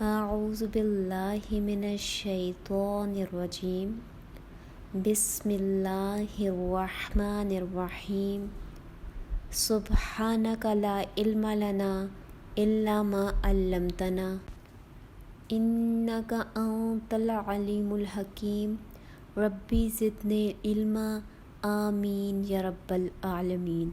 اعوذ باللہ من الشیطان الرجیم بسم اللہ الرحمن الرحیم سبحانک لا علم لنا الا ما علمتنا انک انت العلیم الحکیم ربی زدنی علما آمین یا رب العالمین۔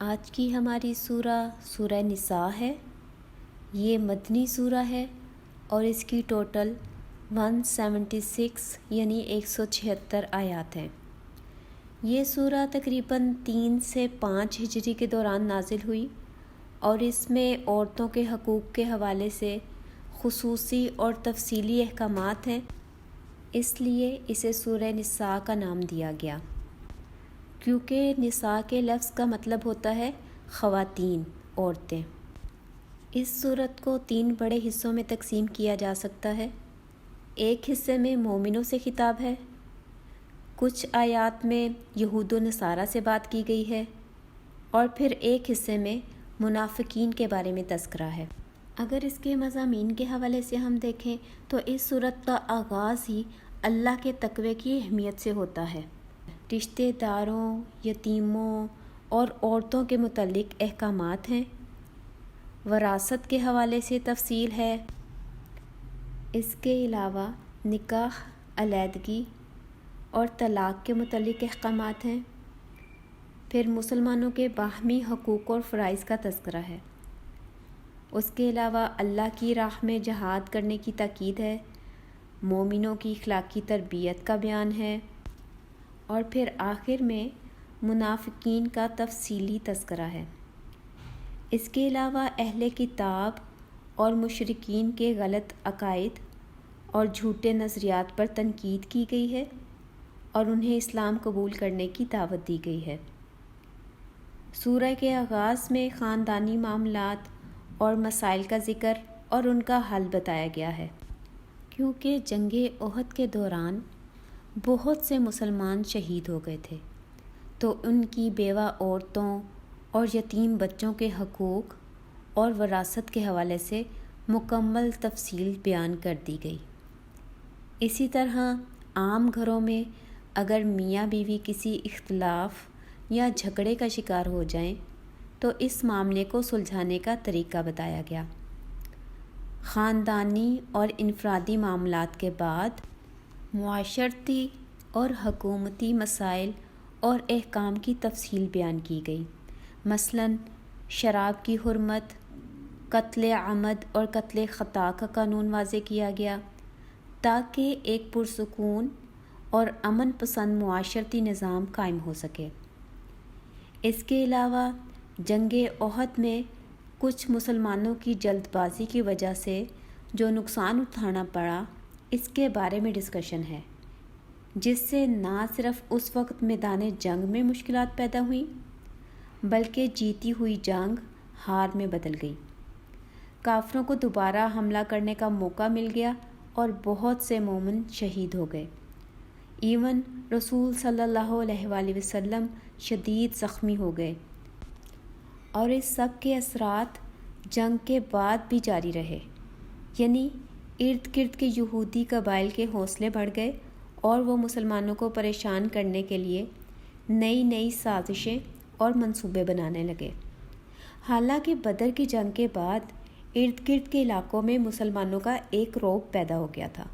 آج کی ہماری سورہ نساء ہے۔ یہ مدنی سورہ ہے اور اس کی ٹوٹل 176 یعنی 176 آیات ہیں۔ یہ سورہ تقریباً 3 سے 5 ہجری کے دوران نازل ہوئی اور اس میں عورتوں کے حقوق کے حوالے سے خصوصی اور تفصیلی احکامات ہیں، اس لیے اسے سورہ نساء کا نام دیا گیا، کیونکہ نساء کے لفظ کا مطلب ہوتا ہے خواتین، عورتیں۔ اس سورت کو 3 بڑے حصوں میں تقسیم کیا جا سکتا ہے۔ ایک حصے میں مومنوں سے خطاب ہے، کچھ آیات میں یہود و نصارہ سے بات کی گئی ہے، اور پھر ایک حصے میں منافقین کے بارے میں تذکرہ ہے۔ اگر اس کے مضامین کے حوالے سے ہم دیکھیں تو اس سورت کا آغاز ہی اللہ کے تقوی کی اہمیت سے ہوتا ہے۔ رشتہ داروں، یتیموں اور عورتوں کے متعلق احکامات ہیں، وراثت کے حوالے سے تفصیل ہے، اس کے علاوہ نکاح، علیحدگی اور طلاق کے متعلق احکامات ہیں، پھر مسلمانوں کے باہمی حقوق اور فرائض کا تذکرہ ہے، اس کے علاوہ اللہ کی راہ میں جہاد کرنے کی تاکید ہے، مومنوں کی اخلاقی تربیت کا بیان ہے، اور پھر آخر میں منافقین کا تفصیلی تذکرہ ہے۔ اس کے علاوہ اہل کتاب اور مشرکین کے غلط عقائد اور جھوٹے نظریات پر تنقید کی گئی ہے اور انہیں اسلام قبول کرنے کی دعوت دی گئی ہے۔ سورہ کے آغاز میں خاندانی معاملات اور مسائل کا ذکر اور ان کا حل بتایا گیا ہے، کیونکہ جنگ احد کے دوران بہت سے مسلمان شہید ہو گئے تھے، تو ان کی بیوہ عورتوں اور یتیم بچوں کے حقوق اور وراثت کے حوالے سے مکمل تفصیل بیان کر دی گئی۔ اسی طرح عام گھروں میں اگر میاں بیوی کسی اختلاف یا جھگڑے کا شکار ہو جائیں تو اس معاملے کو سلجھانے کا طریقہ بتایا گیا۔ خاندانی اور انفرادی معاملات کے بعد معاشرتی اور حکومتی مسائل اور احکام کی تفصیل بیان کی گئی، مثلاً شراب کی حرمت، قتل عمد اور قتل خطا کا قانون واضح کیا گیا تاکہ ایک پرسکون اور امن پسند معاشرتی نظام قائم ہو سکے۔ اس کے علاوہ جنگ احد میں کچھ مسلمانوں کی جلد بازی کی وجہ سے جو نقصان اٹھانا پڑا، اس کے بارے میں ڈسکشن ہے، جس سے نہ صرف اس وقت میدان جنگ میں مشکلات پیدا ہوئیں بلکہ جیتی ہوئی جنگ ہار میں بدل گئی۔ کافروں کو دوبارہ حملہ کرنے کا موقع مل گیا اور بہت سے مومن شہید ہو گئے، ایون رسول صلی اللہ علیہ وآلہ وسلم شدید زخمی ہو گئے، اور اس سب کے اثرات جنگ کے بعد بھی جاری رہے، یعنی ارد گرد کے یہودی قبائل کے حوصلے بڑھ گئے اور وہ مسلمانوں کو پریشان کرنے کے لیے نئی سازشیں اور منصوبے بنانے لگے۔ حالانکہ بدر کی جنگ کے بعد ارد گرد کے علاقوں میں مسلمانوں کا ایک رعب پیدا ہو گیا تھا،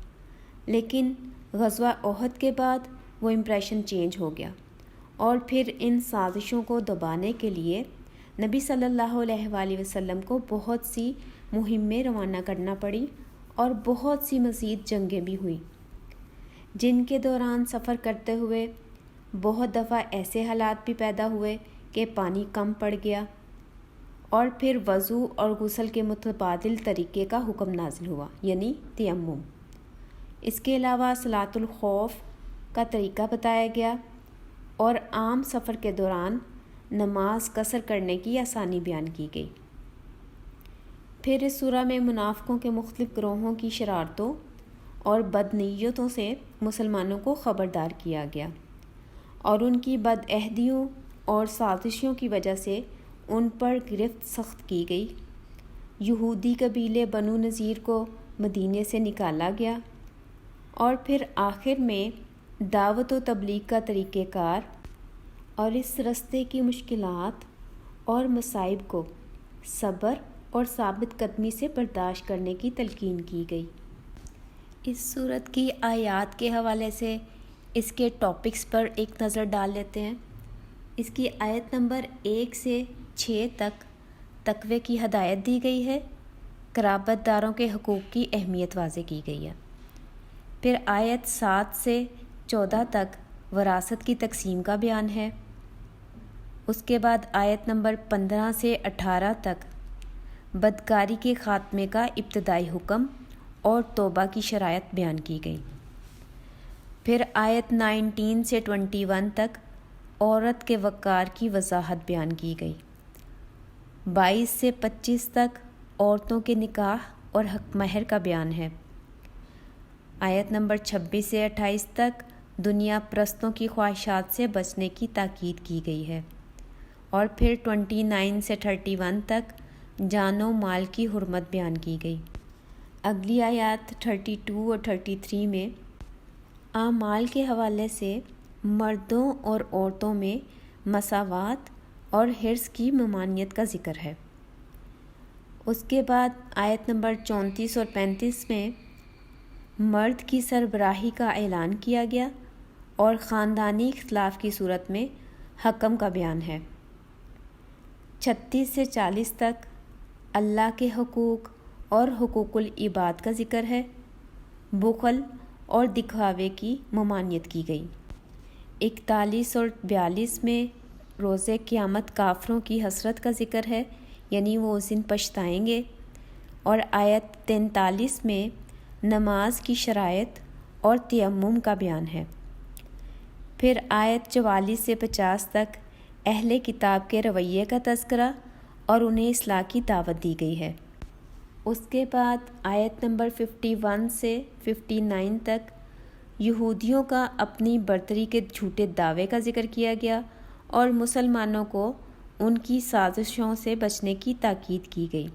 لیکن غزوہ احد کے بعد وہ امپریشن چینج ہو گیا، اور پھر ان سازشوں کو دبانے کے لیے نبی صلی اللہ علیہ وآلہ وسلم کو بہت سی مہمیں روانہ کرنا پڑی اور بہت سی مزید جنگیں بھی ہوئیں، جن کے دوران سفر کرتے ہوئے بہت دفعہ ایسے حالات بھی پیدا ہوئے کہ پانی کم پڑ گیا، اور پھر وضو اور غسل کے متبادل طریقے کا حکم نازل ہوا، یعنی تیمم۔ اس کے علاوہ صلاۃ الخوف کا طریقہ بتایا گیا اور عام سفر کے دوران نماز قصر کرنے کی آسانی بیان کی گئی۔ پھر اس سورہ میں منافقوں کے مختلف گروہوں کی شرارتوں اور بدنیتوں سے مسلمانوں کو خبردار کیا گیا، اور ان کی بدعہدیوں اور سازشوں کی وجہ سے ان پر گرفت سخت کی گئی، یہودی قبیلے بنو نذیر کو مدینے سے نکالا گیا، اور پھر آخر میں دعوت و تبلیغ کا طریقہ کار اور اس رستے کی مشکلات اور مصائب کو صبر اور ثابت قدمی سے برداشت کرنے کی تلقین کی گئی۔ اس صورت کی آیات کے حوالے سے اس کے ٹاپکس پر ایک نظر ڈال لیتے ہیں۔ اس کی آیت نمبر 1 سے 6 تک تقوی کی ہدایت دی گئی ہے، قرابت داروں کے حقوق کی اہمیت واضح کی گئی ہے۔ پھر آیت 7 سے 14 تک وراثت کی تقسیم کا بیان ہے۔ اس کے بعد آیت نمبر 15 سے 18 تک بدکاری کے خاتمے کا ابتدائی حکم اور توبہ کی شرائط بیان کی گئی۔ پھر آیت 19 سے 21 تک عورت کے وقار کی وضاحت بیان کی گئی۔ 22 سے 25 تک عورتوں کے نکاح اور حق مہر کا بیان ہے۔ آیت نمبر 26 سے 28 تک دنیا پرستوں کی خواہشات سے بچنے کی تاکید کی گئی ہے، اور پھر 29 سے 31 تک جان و مال کی حرمت بیان کی گئی۔ اگلی آیات 32 اور 33 میں اعمال کے حوالے سے مردوں اور عورتوں میں مساوات اور حرص کی ممانعت کا ذکر ہے۔ اس کے بعد آیت نمبر 34 اور 35 میں مرد کی سربراہی کا اعلان کیا گیا اور خاندانی اختلاف کی صورت میں حکم کا بیان ہے۔ 36 سے 40 تک اللہ کے حقوق اور حقوق العباد کا ذکر ہے۔ بخل اور دکھاوے کی ممانعت کی گئی۔ 41 اور 42 میں روز قیامت کافروں کی حسرت کا ذکر ہے، یعنی وہ اس دن پچھتائیں گے۔ اور آیت 43 میں نماز کی شرائط اور تیمم کا بیان ہے۔ پھر آیت 44 سے 50 تک اہل کتاب کے رویے کا تذکرہ اور انہیں اصلاح کی دعوت دی گئی ہے۔ اس کے بعد آیت نمبر 51 سے 59 تک یہودیوں کا اپنی برتری کے جھوٹے دعوے کا ذکر کیا گیا اور مسلمانوں کو ان کی سازشوں سے بچنے کی تاکید کی گئی۔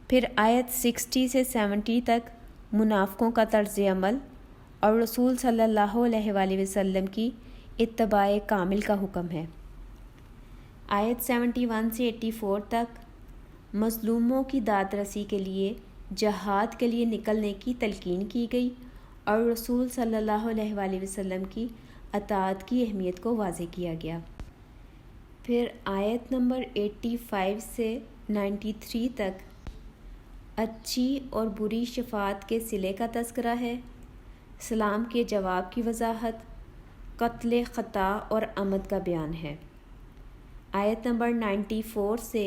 پھر آیت 60 سے 70 تک منافقوں کا طرز عمل اور رسول صلی اللہ علیہ وآلہ وسلم کی اتباع کامل کا حکم ہے۔ آیت 71 سے 84 تک مظلوموں کی داد رسی کے لیے جہاد کے لیے نکلنے کی تلقین کی گئی اور رسول صلی اللہ علیہ وآلہ وسلم کی اطاعت کی اہمیت کو واضح کیا گیا۔ پھر آیت نمبر 85 سے 93 تک اچھی اور بری شفاعت کے صلے کا تذکرہ ہے، سلام کے جواب کی وضاحت، قتل خطا اور عمد کا بیان ہے۔ آیت نمبر 94 سے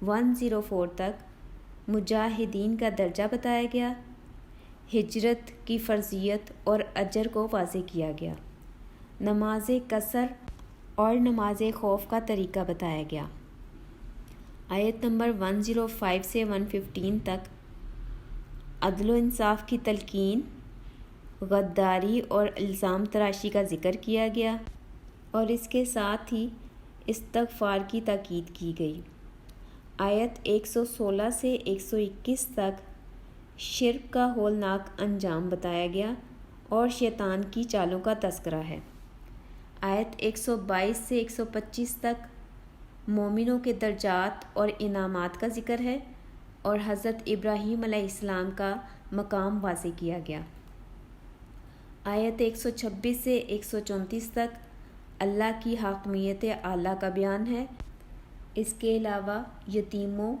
104 تک مجاہدین کا درجہ بتایا گیا، ہجرت کی فرضیت اور اجر کو واضح کیا گیا، نماز قصر اور نماز خوف کا طریقہ بتایا گیا۔ آیت نمبر 105 سے 115 تک عدل و انصاف کی تلقین، غداری اور الزام تراشی کا ذکر کیا گیا، اور اس کے ساتھ ہی استغفار کی تاکید کی گئی۔ آیت 116 سے 121 تک شرک کا ہولناک انجام بتایا گیا اور شیطان کی چالوں کا تذکرہ ہے۔ آیت 122 سے 125 تک مومنوں کے درجات اور انعامات کا ذکر ہے اور حضرت ابراہیم علیہ السلام کا مقام واضح کیا گیا۔ آیت 126 سے 134 تک اللہ کی حاکمیت اعلیٰ کا بیان ہے۔ اس کے علاوہ یتیموں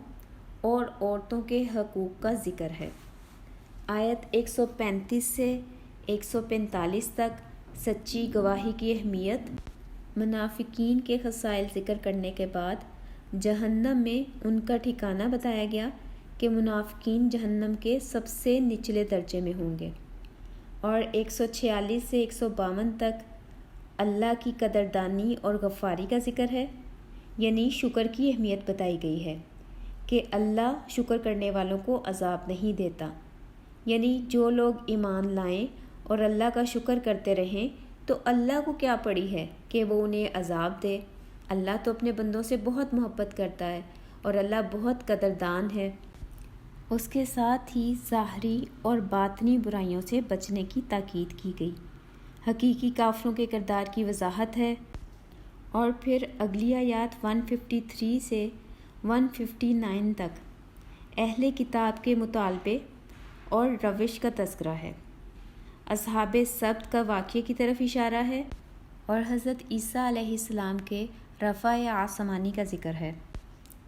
اور عورتوں کے حقوق کا ذکر ہے۔ آیت 135 سے 145 تک سچی گواہی کی اہمیت، منافقین کے خصائل ذکر کرنے کے بعد جہنم میں ان کا ٹھکانہ بتایا گیا کہ منافقین جہنم کے سب سے نچلے درجے میں ہوں گے۔ اور 146 سے 152 تک اللہ کی قدردانی اور غفاری کا ذکر ہے، یعنی شکر کی اہمیت بتائی گئی ہے کہ اللہ شکر کرنے والوں کو عذاب نہیں دیتا، یعنی جو لوگ ایمان لائیں اور اللہ کا شکر کرتے رہیں تو اللہ کو کیا پڑی ہے کہ وہ انہیں عذاب دے۔ اللہ تو اپنے بندوں سے بہت محبت کرتا ہے اور اللہ بہت قدردان ہے۔ اس کے ساتھ ہی ظاہری اور باطنی برائیوں سے بچنے کی تاکید کی گئی۔ حقیقی کافروں کے کردار کی وضاحت ہے۔ اور پھر اگلی آیات 153 سے 159 تک اہل کتاب کے مطالبے اور روش کا تذکرہ ہے، اصحاب سبت کا واقعے کی طرف اشارہ ہے، اور حضرت عیسیٰ علیہ السلام کے رفع آسمانی کا ذکر ہے۔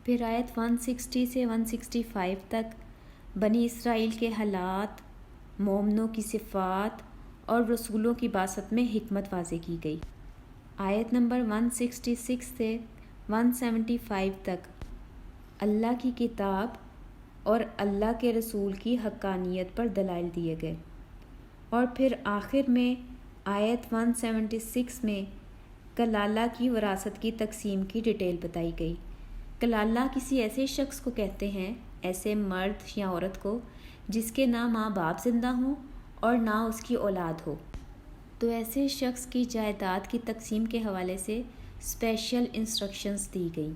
پھر آیت 160 سے 165 تک بنی اسرائیل کے حالات، مومنوں کی صفات اور رسولوں کی بعثت میں حکمت واضح کی گئی۔ آیت نمبر 166 سے 175 تک اللہ کی کتاب اور اللہ کے رسول کی حقانیت پر دلائل دیے گئے، اور پھر آخر میں آیت 176 میں کلالہ کی وراثت کی تقسیم کی ڈیٹیل بتائی گئی۔ کلالہ کسی ایسے شخص کو کہتے ہیں، ایسے مرد یا عورت کو جس کے نہ ماں باپ زندہ ہوں اور نہ اس کی اولاد ہو، تو ایسے شخص کی جائیداد کی تقسیم کے حوالے سے اسپیشل انسٹرکشنز دی گئی۔